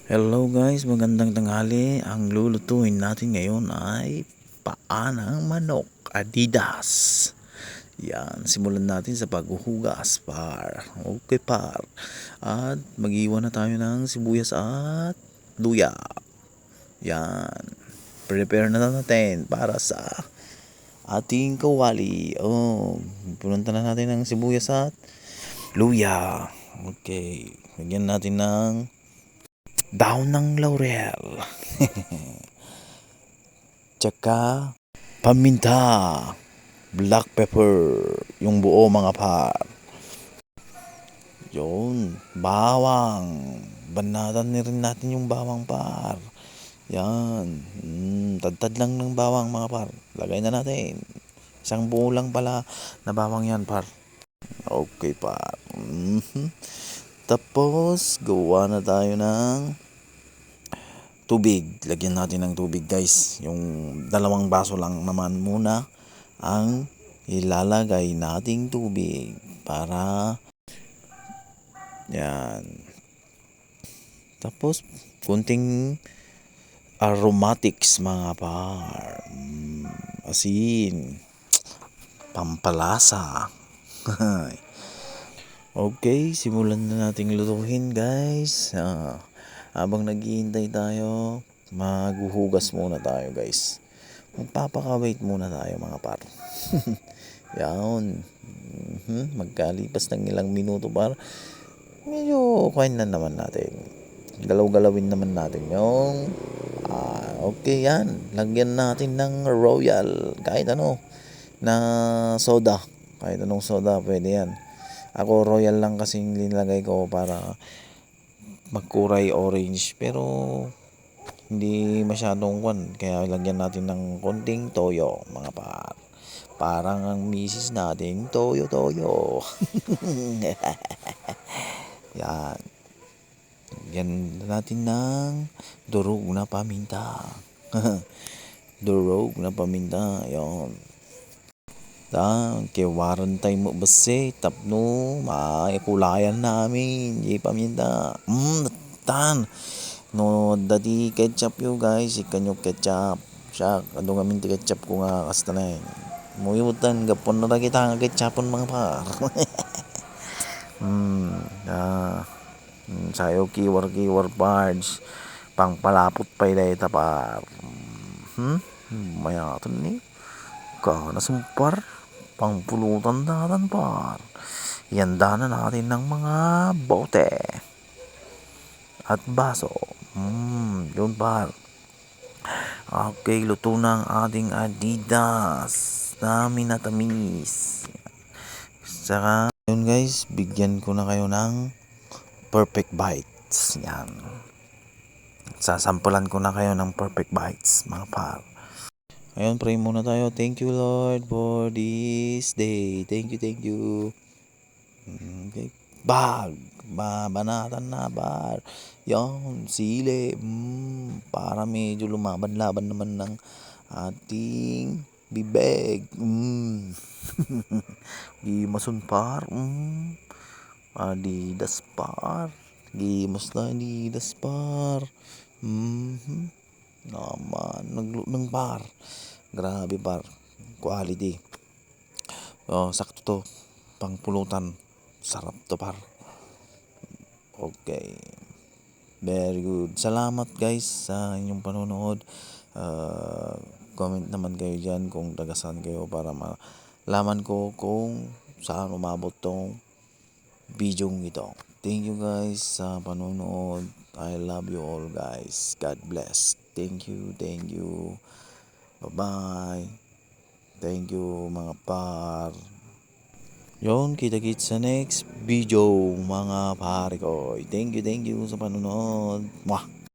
Hello guys, magandang tanghali. Ang lulutuin natin ngayon ay paanang manok Adidas. Yan, simulan natin sa paghuhugas par. Okay par. At mag-iwan na tayo ng sibuyas at luya. Yan. Prepare na natin para sa ating kawali. Punta na natin ng sibuyas at luya. Okay. Lagyan natin ng daon ng laurel. Tsaka paminta, black pepper, yung buo mga par. Yun, bawang. Banatan na rin natin yung bawang par. Yan. Tad-tad lang ng bawang mga par. Lagay na natin. Isang buo lang pala na bawang yan par. Okay par. Tapos, gawa na tayo ng tubig. Lagyan natin ng tubig guys. Yung 2 baso lang naman muna ang ilalagay nating tubig para yan. Tapos kunting aromatics mga par. Asin, pampalasa. Okay, simulan na nating lutuhin guys. Habang naghihintay tayo, maghuhugas muna tayo guys. Magpapaka-wait muna tayo mga par. Yan. Magkalipas ng ilang minuto par, medyo kain na naman natin. Galaw-galawin naman natin yung okay yan. Lagyan natin ng royal. Kahit ano na soda. Kahit anong soda pwede yan. Ako royal lang kasing linlagay ko para magkuray orange. Pero hindi masyadong kaya lagyan natin ng konting toyo mga par. Parang ang misis natin toyo. Yan. Lagyan natin ng durog na paminta. Durog na paminta. Yan. Kewaran tayo mo base tapno kulayan namin di paminta. No dati ketchup yo guys, ikan yo ketchup. Siya kadong amin ti ketchup ko nga kasta na. Muyutan gapon na kita nga ketchupon mga par. Sayo kiwar parts. Pangpalapot pa ilay tapar. Mayaton ni. Kana sumpar. Pangpulutan datan par. Ihanda na natin ng mga bote at baso. Yun par. Okay, luto na ang ating Adidas na minatamis. Saka yun guys, bigyan ko na kayo ng perfect bites. Yan. Sasampulan ko na kayo ng perfect bites mga par. Ayun, pray muna tayo. Thank you Lord for this day. Thank you. Okay. Banatan na bar. Yan, sili. Para medyo lumaban-laban naman ng ating bibig. Gimasun par. Adidas par. Gimas na Adidas par. Naman, ng par. Grabe par. Quality. Sakto to. Pangpulutan. Sarap to par. Okay. Very good. Salamat guys sa inyong panonood. Comment naman kayo dyan kung tagasan kayo para malaman ko kung saan umabot tong video ito. Thank you guys sa panonood. I love you all guys. God bless. Thank you. Bye-bye. Thank you mga par. Yun, kita-kits sa next video mga pare ko. Thank you sa panonood. Mwah!